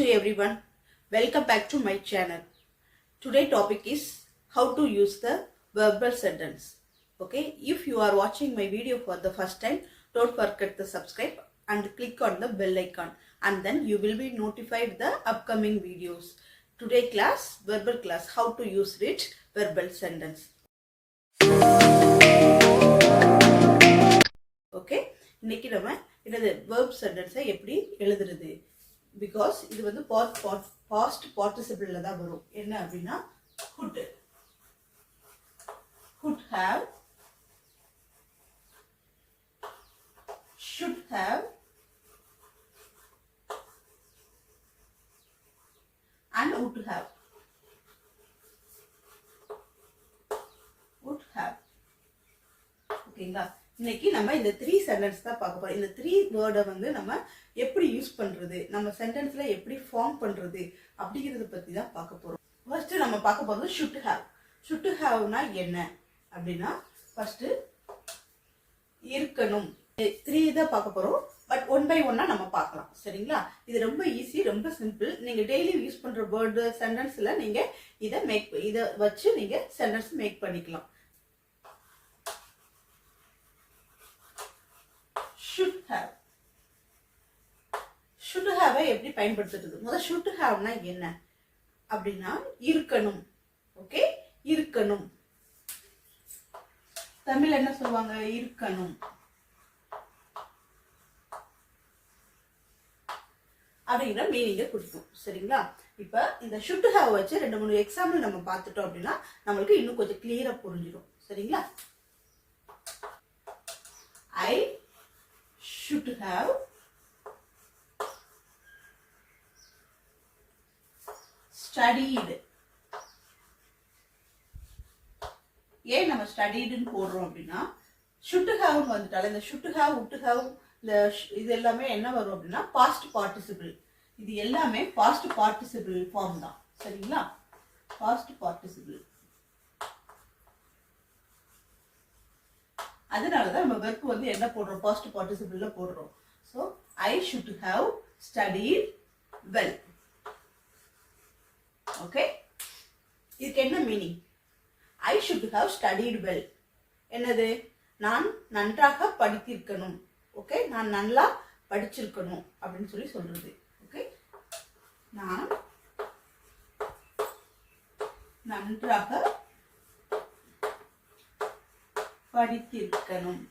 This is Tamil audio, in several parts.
to everyone. Welcome back to my channel. Today topic is how to use the verbal sentence. Okay, if you are watching my video for the first time, don't forget to subscribe and click on the bell icon, and then you will be notified the upcoming videos. Today class, verbal class, how to use rich verbal sentence. Okay, இன்னைக்கு நம்ம என்னது verb sentence எப்படி எழுதுறது, because இது வந்து past participle தான் வரும். என்ன அப்படின்னா could have, should have and would have. ஓகேங்களா, இன்னைக்கு நம்ம இந்த 3 சென்டென்ஸ் தான் பார்க்க போறோம். இந்த 3 வேர்டை வந்து நம்ம எப்படி யூஸ் பண்றது, நம்ம சென்டென்ஸ்ல எப்படி ஃபார்ம் பண்றது அப்படிங்கறத பத்தி தான் பார்க்க போறோம். ஃபர்ஸ்ட் நம்ம பார்க்க போறது should have. should haveனா என்ன அப்படின்னா, ஃபர்ஸ்ட் இருக்கணும். 3 தான் பார்க்க போறோம், பட் ஒன் பை ஒன்னா நம்ம பார்க்கலாம். சரிங்களா, இது ரொம்ப ஈஸி, ரொம்ப சிம்பிள். நீங்க டெய்லி யூஸ் பண்ற வேர்டு சென்டென்ஸ்ல நீங்க இதை வச்சு நீங்க சென்டென்ஸ் மேக் பண்ணிக்கலாம். should have. should have எப்படி பயன்படுத்துறது? முதல்ல should haveனா என்ன அப்படின்னா இருக்கணும். ஓகே, இருக்கணும். தமிழ் என்ன சொல்லுவாங்க? இருக்கணும் அப்படிங்கிற மீனிங்க கொடுக்கும். சரிங்களா, இப்ப இந்த should have வச்சு 2-3 எக்ஸாம்பிள் நம்ம பார்த்துட்டோம் அப்படின்னா நம்மளுக்கு இன்னும் கொஞ்சம் கிளியரா புரிஞ்சிடும். சரிங்களா, I should have studied. ஏன் நம்ம ஸ்டடீடுன்னு போடுறோம் அப்படின்னா, should have வந்துட்டால இந்த should have, would have, இந்த இது எல்லாமே என்ன வரும் அப்படின்னா past participle. இது எல்லாமே past participle ஃபார்ம் தான். சரிங்களா, past participle. அதனாலதான் நம்ம வெர்ப் வந்து என்ன போடுறோம்? past participle போடுறோம். So I should have studied well. Okay, இதுக்கு என்ன meaning? I should have studied well என்னது? நான் நன்றாக படித்திருக்கணும். ஓகே, நான் நல்லா படிச்சிருக்கணும் அப்படின்னு சொல்லி சொல்றது. ஓகே, நான் நன்றாக படித்திருக்கணும்.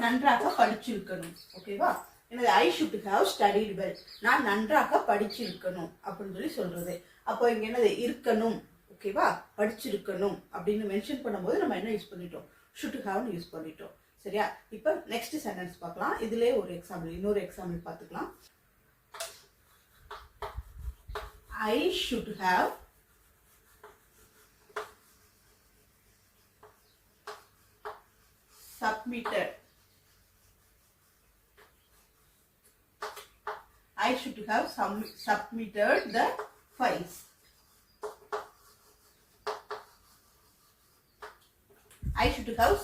நன்றாக படிச்சிருக்கணும். ஓகேவா, என்னது? I should have studied well. நான் நன்றாக படிச்சிருக்கணும் அப்படின்னு சொல்லி சொல்றது. அப்போ இங்க என்னது? இருக்கணும். ஓகேவா, படிச்சிருக்கணும் அப்படின்னு மென்ஷன் பண்ணும்போது நம்ம என்ன யூஸ் பண்ணிட்டோம்? should have யூஸ் பண்ணிட்டோம். சரியா, இப்போ நெக்ஸ்ட் சென்டென்ஸ் பார்க்கலாம். இதுலயே ஒரு எக்ஸாம்பிள், இன்னொரு எக்ஸாம்பிள் பார்த்துக்கலாம். I should have submitted. I should have submitted the files. I should have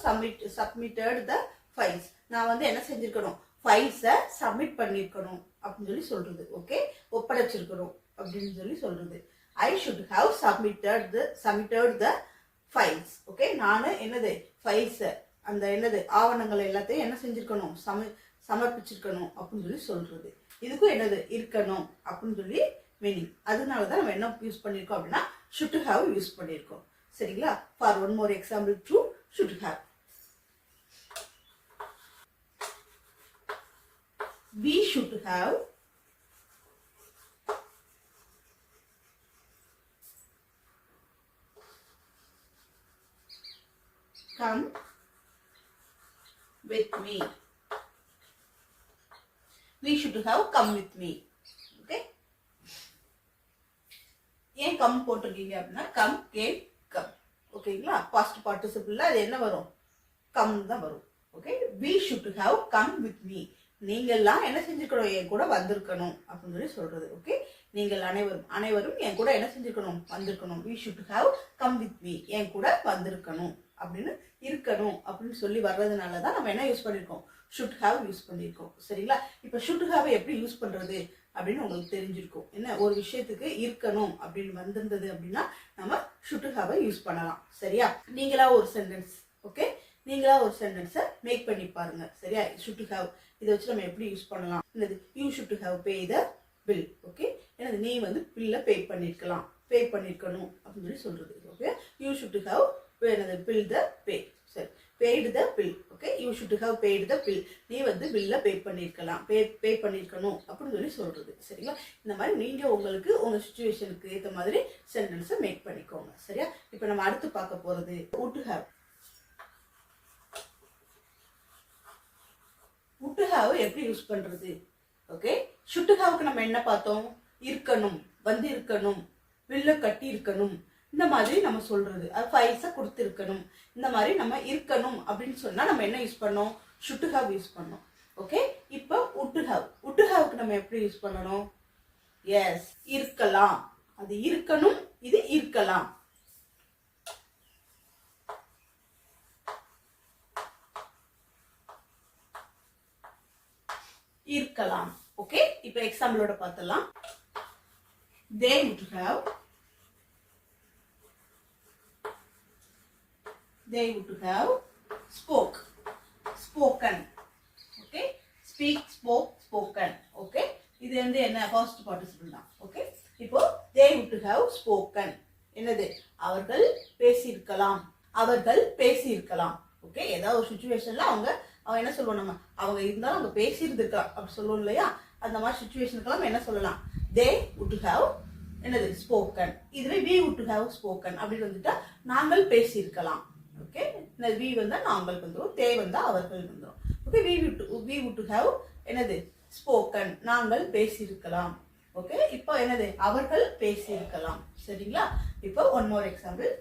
submitted the files. நான் வந்து என்ன செஞ்சிருக்கணும்? ஃபைல்ஸை சப்மிட் பண்ணிருக்கணும் அப்படின்னு சொல்லி சொல்றது. ஓகே, ஒப்படைச்சிருக்கணும் அப்படின்னு சொல்லி சொல்றது. I should have submitted the files. Okay, நான் என்னது? ஃபைல்ஸ், அந்த என்னது ஆவணங்கள் எல்லாத்தையும் என்ன செஞ்சிருக்கணும்? சமர்ப்பிச்சிருக்கணும் அப்படின்னு சொல்லி சொல்றது. இதுக்கும் என்னது? இருக்கணும் அப்படின்னு சொல்லி மீனிங். அதனாலதான் நம்ம என்ன யூஸ் பண்ணிருக்கோம் அப்படின்னா should have யூஸ் பண்ணிருக்கோம். சரிங்களா, for one more example to should have. We should have come with me. We should have come with me. Okay, ஏன் கம் போட்டிருக்கீங்க அப்படின்னா கம், கேம், கம். ஓகேங்களா, பாஸ்ட் பார்ட்டிசிபிள்ல அது என்ன வரும்? கம் தான் வரும். Okay, we should have come with me. நீங்கள்லாம் என்ன செஞ்சிருக்கணும்? என் கூட வந்திருக்கணும் அப்படின்னு சொல்லி சொல்றது. ஓகே, நீங்கள் அனைவரும் என் கூட என்ன செஞ்சிருக்கணும்? வந்திருக்கணும். we should have come with me. என் கூட வந்திருக்கணும் அப்படின்னு இருக்கணும் அப்படின்னு சொல்லி வர்றதுனால தான் நம்ம என்ன யூஸ் பண்ணியிருக்கோம், ஷுட் ஹாவ் யூஸ் பண்ணியிருக்கோம். சரிங்களா? இப்போ ஷுட் ஹாவை எப்படி யூஸ் பண்றது அப்படின்னு உங்களுக்கு தெரிஞ்சிருக்கும். என்ன ஒரு விஷயத்துக்கு இருக்கணும் அப்படின்னு வந்திருந்தது அப்படின்னா நம்ம ஷுட் ஹாவை யூஸ் பண்ணலாம். சரியா? நீங்களா ஒரு சென்டென்ஸ், ஓகே, நீங்களா ஒரு சென்டென்ஸை மேக் பண்ணி பாருங்க. சரியா? ஷுட் ஹாவ் இதை வச்சு நம்ம எப்படி யூஸ் பண்ணலாம். என்னது, you should have pay the bill. Okay, என்னது, நீ வந்து பில்லை பே பண்ணிருக்கலாம், பே பண்ணிருக்கணும் அப்படின்னு சொல்லி சொல்றது. ஓகே, யூ ஷுட் ஹாவ் என்னது பில் த பே. சரி, paid the bill. Okay, you should have paid the bill. நீ வந்து பில்லை பே பண்ணிருக்கலாம், பே பண்ணிருக்கணும் அப்படின்னு சொல்லி சொல்றது. சரிங்களா? இந்த மாதிரி நீங்க உங்களுக்கு உங்க சிச்சுவேஷனுக்கு ஏற்ற மாதிரி சென்டென்ஸை மேக் பண்ணிக்கோங்க. சரியா? இப்போ நம்ம அடுத்து பார்க்க போறது would have. would have எப்படி யூஸ் பண்றது? ஓகே, should haveக்கு நம்ம என்ன பார்த்தோம்? இருக்கணும், வந்து இருக்கணும், பில்லை கட்டி இருக்கணும், இந்த மாதிரி நம்ம சொல்றது. அது ஃபைல்ஸை கொடுத்துருக்கணும், இந்த மாதிரி நம்ம இருக்கணும் அப்படின்னு சொன்னா நம்ம என்ன யூஸ் பண்ணோம்? ஷுட் ஹாவ் யூஸ் பண்ணோம். ஓகே, இப்போ would have. would haveக்கு நம்ம எப்படி யூஸ் பண்ணணும்? எஸ், இருக்கலாம். அது இருக்கணும், இது இருக்கலாம். இருக்கலாம். ஓகே, இப்போ எக்ஸாம்பிளோட பார்த்தலாம். they would have, they would have spoke, spoken. Okay, speak, spoke, spoken. Okay, இது வந்து என்ன past participle தான். ஓகே, இப்போ they would have spoken, என்னது, அவர்கள் பேசியிருக்கலாம், அவர்கள் பேசியிருக்கலாம். ஓகே, ஏதாவது ஒரு சுச்சுவேஷன்ல அவங்க என்ன சொல்லுவோம், நம்ம அவங்க இருந்தாலும் அவங்க பேசியிருந்திருக்கலாம் அப்படி சொல்லுவோம் இல்லையா? அந்த மாதிரி சுச்சுவேஷனுக்கெல்லாம் என்ன சொல்லலாம்? they would have என்னது spoken. இதுவே we would have spoken அப்படின்னு வந்துட்டா நாங்கள் பேசியிருக்கலாம். ஓகே, வி வந்தா நாங்கள் வந்துடும், தே வந்தா அவர்கள் வந்துடும். ஓகே, we would have என்னது spoken, நாங்கள் பேசியிருக்கலாம். ஓகே, இப்போ என்னது, அவர்கள் பேசியிருக்கலாம். சரிங்களா? இப்போ one more example.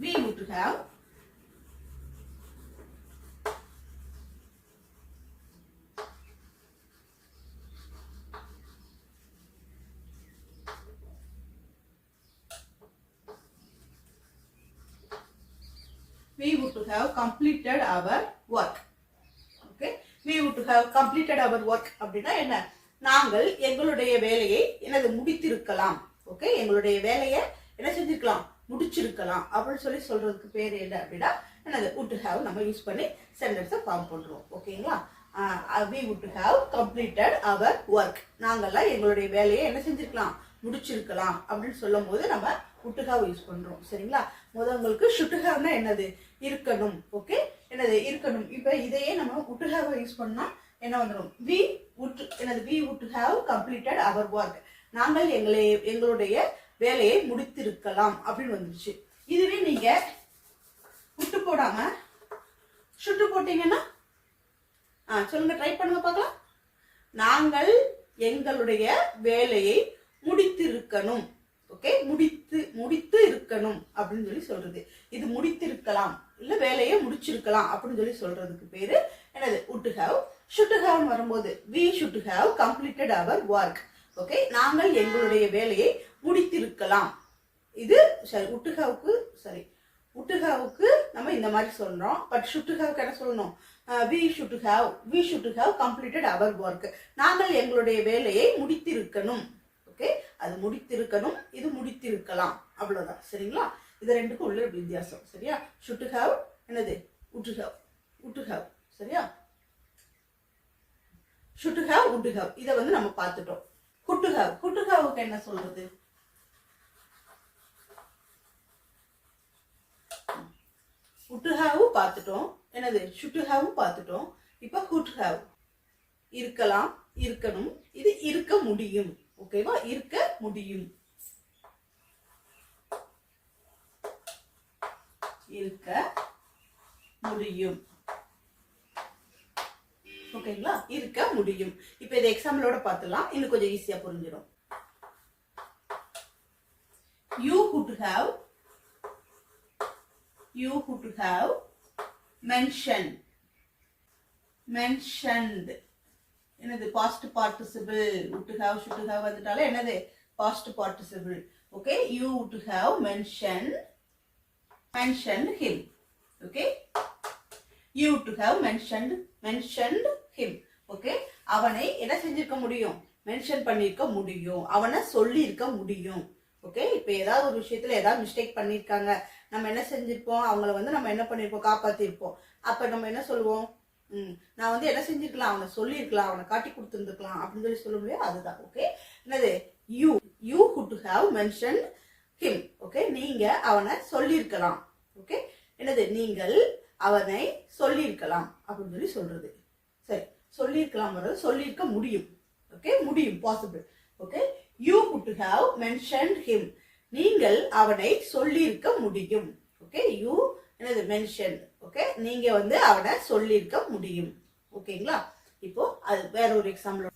we would have, we would have completed our work. Okay, we would have completed our work அப்படினா என்ன, நாங்கள் எங்களுடைய வேலையை என்னது முடித்திருக்கலாம். ஓகே, எங்களுடைய வேலையை என்ன செஞ்சிருக்கலாம், முடிச்சிருக்கலாம் அப்படின்னு சொல்லி சொல்றதுக்கு பேர் என்ன அப்படின்னா என்னது, would have நம்ம யூஸ் பண்ணி சென்டென்ஸை ஃபார்ம் பண்றோம். ஓகேங்களா? we would have completed our work, நாங்கள்லாம் எங்களுடைய வேலையை என்ன செஞ்சிருக்கலாம், முடிச்சிருக்கலாம் அப்படின்னு சொல்லும் போது நம்ம would have யூஸ் பண்றோம். சரிங்களா? முதல்ல உங்களுக்கு should have னா என்னது, இருக்கணும். ஓகே, என்னது இருக்கணும். இப்போ இதையே நம்ம would have யூஸ் பண்ணா என்ன வந்துடும், we would have completed our work, நாங்கள் எங்களுடைய வேலையை முடித்திருக்கலாம் அப்படின்னு வந்துருச்சு. இதுவே நீங்க would போடாம should போட்டீங்கன்னா சொல்லுங்க, ட்ரை பண்ணுங்க பார்க்கலாம். நாங்கள் எங்களுடைய வேலையை முடித்திருக்கணும். ஓகே, முடித்து இருக்கணும் அப்படின்னு சொல்லி சொல்றது. இது முடித்திருக்கலாம் இல்ல வேலையை முடிச்சிருக்கலாம் அப்படின்னு சொல்லி சொல்றதுக்கு பேரு என்னது, would have. should have வரும்போது we should have completed our work. Okay, நாங்கள் எங்களுடைய வேலையை முடித்திருக்கலாம். இது சரி, would have க்கு நம்ம இந்த மாதிரி சொல்றோம். பட் should have என்ன சொல்லணும், we should have completed our work, நாங்கள் எங்களுடைய வேலையை முடித்திருக்கணும். ஓகே, அது முடித்திருக்கணும், இது முடித்திருக்கலாம், அவ்வளவுதான். சரிங்களா? இது ரெண்டுக்கும் உள்ள வித்தியாசம். சரியா? should have என்னது, would have. சரியா? should have, would have இத வந்து நம்ம பார்த்துட்டோம். could haveக்கு என்ன சொல்றது, would have பார்த்துட்டோம், என்னது should have பார்த்துட்டோம். இப்ப could have, இருக்கலாம், இருக்கணும், இது இருக்க முடியும். ஓகேவா? இருக்க முடியும், இருக்க முடியும். ஓகேங்களா? இருக்க முடியும். இப்ப இதை எக்ஸாம்பிளோட பார்த்துலாம், இன்னும் கொஞ்சம் ஈஸியா புரிஞ்சிடும். you would have mentioned, என்னது past participle. would have, should have வந்துட்டாலே என்னது past participle. Okay, you would have mentioned mentioned him. Okay, you to have mentioned him. Okay, அவனை என்ன செஞ்சிருக்க முடியும், மென்ஷன் பண்ணிருக்க முடியும், அவனை சொல்லி இருக்க முடியும். ஓகே, இப்போ ஏதாவது ஒரு விஷயத்துல ஏதாவது மிஸ்டேக் பண்ணிருக்காங்க, நம்ம என்ன செஞ்சிருப்போம், அவங்கள வந்து நம்ம என்ன பண்ணிருப்போம், காப்பாத்திருப்போம். அப்ப நம்ம என்ன சொல்லுவோம், நான் வந்து என்ன செஞ்சிருக்கலாம், அவனை சொல்லியிருக்கலாம், அவனை காட்டி கொடுத்துருந்துருக்கலாம் அப்படின்னு சொல்லி சொல்ல முடியாது. அதுதான். ஓகே, என்னது, you could have mentioned him. Okay, நீங்க அவனை சொல்லியிருக்கலாம். ஓகே, என்னது, நீங்கள் அவனை சொல்லியிருக்கலாம் அப்படின்னு சொல்லி சொல்றது. சரி, சொல்லியிருக்கலாம் வர்றது சொல்லியிருக்க முடியும். ஓகே, முடியும், possible. Okay, you could have mentioned him. நீங்கள் அவனை சொல்லியிருக்க முடியும். ஓகே, you என்னது, mentioned. ஓகே, நீங்க வந்து அவனை சொல்லியிருக்க முடியும். ஓகேங்களா, இப்போ அது வேற ஒரு example.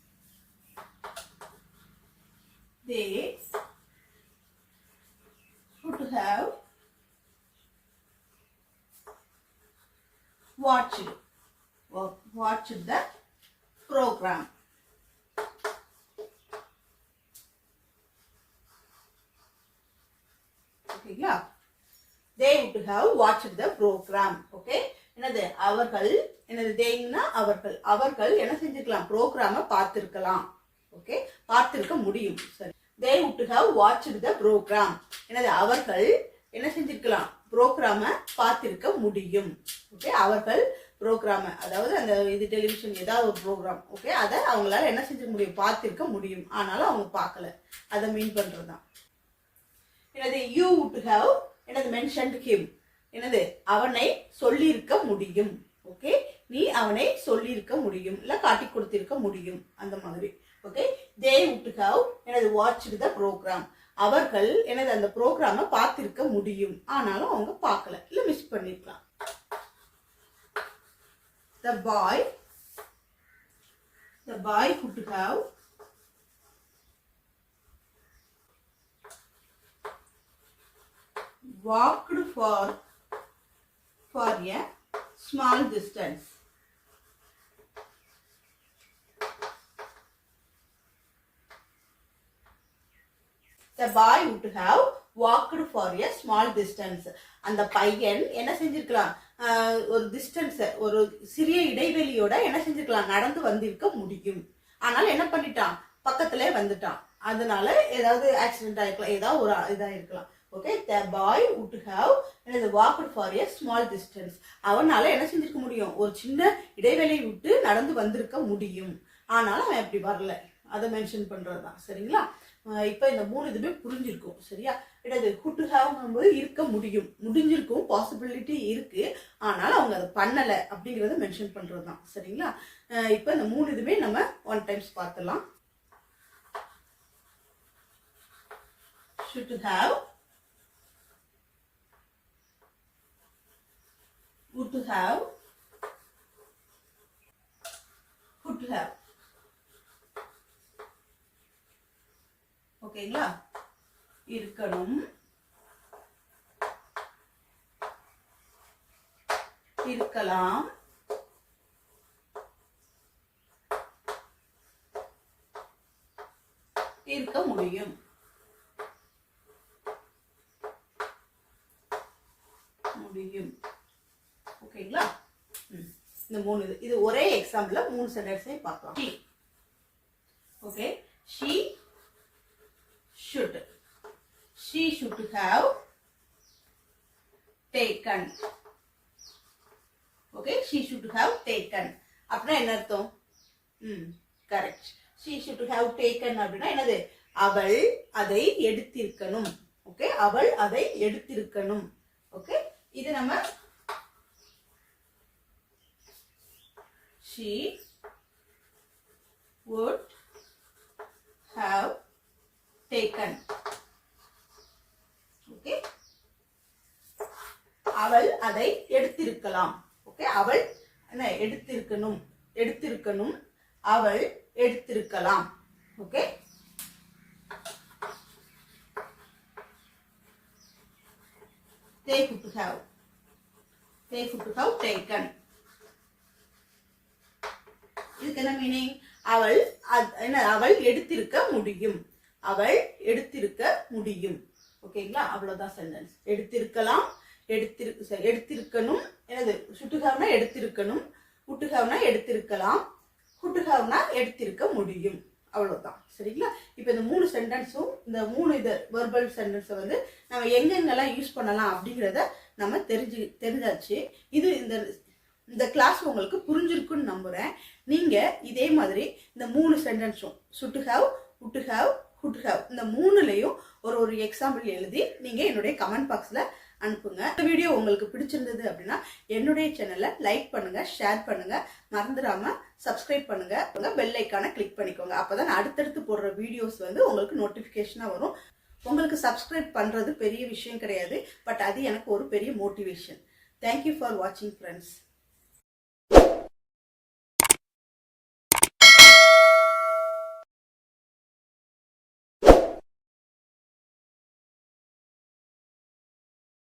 they could have watched the program. ஓகேங்களா, they would have watched the program. Okay, என்னது, அவர்கள், என்னது, தேய்னா அவர்கள், அவர்கள் என்ன செஞ்சிருக்கலாம், ப்ரோக்ராம பார்த்திருக்கலாம். ஓகே, பார்த்திருக்க முடியும். சரி, they would have watched the program. என்னது, அவர்கள் என்ன செஞ்சிருக்கலாம், ப்ரோக்ராம பார்த்திருக்க முடியும். ஓகே, அவர்கள் ப்ரோக்ராம, அதாவது அந்த இது டெலிவிஷன் ஏதாவது ஒரு ப்ரோக்ராம். ஓகே, அதை அவங்களால என்ன செஞ்சிருக்க முடியும், பார்த்திருக்க முடியும். ஆனாலும் அவங்க பார்க்கல. அதை மீன் பண்றதுதான். என்னது, you would have என்னது, mentioned him. என்னது, அவனை சொல்லியிருக்க முடியும். ஓகே, நீ அவனை சொல்லியிருக்க முடியும், இல்ல காட்டி கொடுத்திருக்க முடியும், அந்த மாதிரி. ஓகே, they would have என்னது, watched the program. அவர்கள் என்னது, அந்த ப்ரோக்ராம பார்த்திருக்க முடியும். ஆனாலும் அவங்க பார்க்கல, இல்ல மிஸ் பண்ணிருக்கலாம். the boy could have walked for a small distance. The boy would have walked for a small distance. அந்த பையன் என்ன செஞ்சிருக்கலாம், ஒரு டிஸ்டன்ஸ், ஒரு சிறிய இடைவெளியோட என்ன செஞ்சிருக்கலாம், நடந்து வந்திருக்க முடியும். ஆனால் என்ன பண்ணிட்டான், பக்கத்திலே வந்துட்டான். அதனால ஏதாவது ஆக்சிடென்ட் ஆயிருக்கலாம், ஏதாவது ஒரு இதா இருக்கலாம். Okay, the boy would have walked for a small distance. அவனால என்ன செஞ்சிருக்க முடியும், ஒரு சின்ன இடைவெளி விட்டு நடந்து வந்திருக்க முடியும். ஆனாலும் அவன் எப்படி வரல, அதை மென்ஷன் பண்றதுதான். சரிங்களா, இப்ப இந்த மூணு இதுமே புரிஞ்சிருக்கும். சரியா, இடது could have போது இருக்க முடியும், முடிஞ்சிருக்கும், பாசிபிலிட்டி இருக்கு. ஆனாலும் அவங்க அதை பண்ணல அப்படிங்கறத மென்ஷன் பண்றதுதான். சரிங்களா, இப்ப இந்த மூணு இதுமே நம்ம ஒன் டைம்ஸ் பார்த்துலாம். should have, would have, could have. ஓகேங்களா, இருக்கணும், இருக்கலாம், இருக்க முடியும். ஓகேங்களா, இந்த மூணு இது ஒரே எக்ஸாம்பிள்ல மூணு சென்டென்ஸை பார்க்கலாம். Okay, she should have taken. Okay, she should have taken அப்படின்னா என்ன அர்த்தம், correct. she should have taken அப்படின்னா என்னது, அவள் அதை எடுத்திருக்கணும். ஓகே, அவள் அதை எடுத்திருக்கணும். ஓகே, இது நம்ம she would have taken. Okay, அவள் அதை எடுத்திருக்கலாம். ஓகே, அவள் என்ன, எடுத்திருக்கணும், அவள் எடுத்திருக்கலாம். Okay, they could have taken. இதுக்கு என்ன மீனிங், அவள் என்ன, அவள் எடுத்திருக்க முடியும், அவள் எடுத்திருக்க முடியும். ஓகேங்களா, அவ்வளவுதான் சென்டென்ஸ். எடுத்திருக்கலாம், எடுத்திருக்கணும். என்னது should haveனா எடுத்திருக்கணும், would haveனா எடுத்திருக்கலாம், could haveனா எடுத்திருக்க முடியும். அவ்வளவுதான். சரிங்களா? இப்போ இந்த 3 சென்டென்ஸும் இந்த 3 வெர்பல் சென்டென்ஸை வந்து நம்ம எங்கெங்கெல்லாம் யூஸ் பண்ணலாம் அப்படிங்கிறத நம்ம தெரிஞ்சாச்சு. இது இந்த கிளாஸ் உங்களுக்கு புரிஞ்சிருக்குன்னு நம்புறேன். நீங்க இதே மாதிரி இந்த 3 சென்டென்ஸும் should have, would have, could have இந்த 3லயும் ஒரு எக்ஸாம்பிள் எழுதி நீங்க என்னுடைய கமெண்ட் பாக்ஸ்ல அனுப்புங்க. இந்த வீடியோ உங்களுக்கு பிடிச்சிருந்தது அப்படின்னா என்னுடைய சேனலை லைக் பண்ணுங்க, ஷேர் பண்ணுங்க, மறந்துடாம சப்ஸ்கிரைப் பண்ணுங்க, பெல் ஐக்கானை கிளிக் பண்ணிக்கோங்க. அப்பதான் அடுத்தடுத்து போடுற வீடியோஸ் வந்து உங்களுக்கு நோட்டிபிகேஷனா வரும். உங்களுக்கு சப்ஸ்கிரைப் பண்றது பெரிய விஷயம் கிடையாது, பட் அது எனக்கு ஒரு பெரிய மோட்டிவேஷன். தேங்க்யூ ஃபார் வாட்சிங் ஃப்ரெண்ட்ஸ்.